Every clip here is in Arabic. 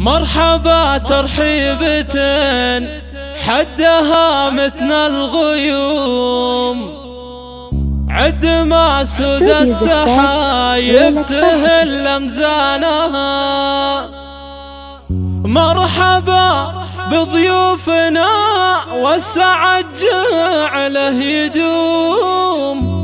مرحبا ترحيبة حدها مثل الغيوم، عد ما سود السحايب تهل أمزانها. مرحبا بضيوفنا والسعد جعله يدوم،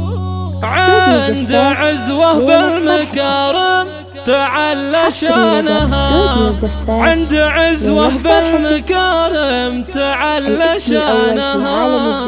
عند عزوة بالمكارم تعلى شانها. عند عزوة بالمكارم تعلى شانها.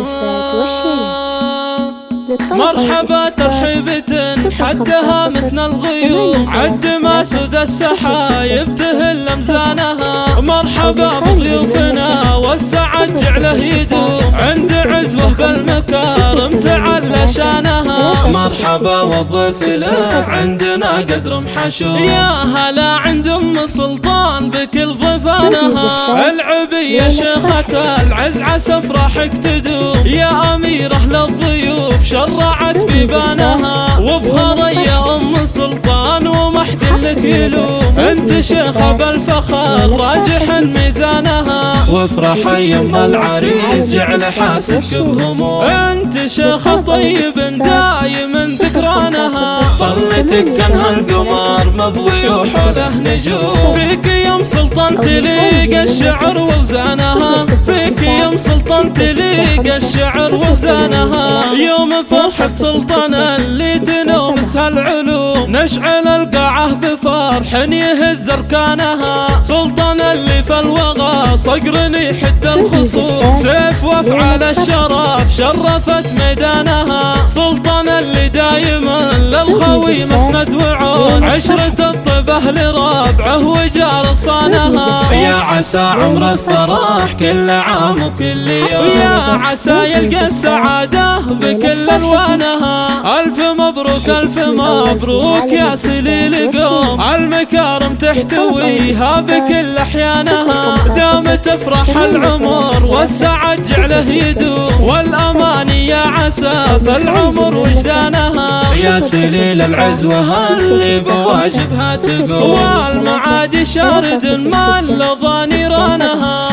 مرحبا ترحيبة حدها مثل الغيوم، عد ما سود السحايب تهل أمزانها. مرحبا بضيوفنا والسعد جعله يدوم، عند عزوة بالمكارم تعلى شانها. مرحبا والضيف له عندنا قدر محشوم، يا هلا عند أم سلطان بكل ضيفانها. العبية شيخة العز عسى افراحك تدوم، يا أميرة للضيوف شرعت بيبانها. وبخرية أم سلطان ومحد لك يلوم، انت شيخة بالفخر راجح ميزانها. وافرح يم العريس جعل حاسك بهموم، انت شيخة طيب دايم ذكرانها. طلتك كانها القمر مضوي وحوله نجوم، فيك يم سلطان تليق الشعر ووزانها. فيك يم سلطان تليق الشعر ووزانها. يوم فرحة سلطان اللي تنومسها العلوم، نشعل القاعة بفرح يهز أركانها. سلطان اللي في الوغى صقر يحد الخصوم، سيف وافعال الشرف شرفت ميدانها. سلطان اللي دايما للخوي مسند وعون، عشرة الطبه لربعه وجار صانها. يا عسى عمر الفرح كل عام وكل يوم، يا عسى يلقى السعادة بكل ألوانها. ألف مبروك ألف مبروك يا سليل قوم، المكارم تحتويها بكل أحيانها. دام تفرح العمر والسعد جعله يدوم، والأماني يا عسى في العمر وجدانها. يا سليل العزوة اللي بواجبها تقوم، والمعادي شارد ما لظى نيرانها.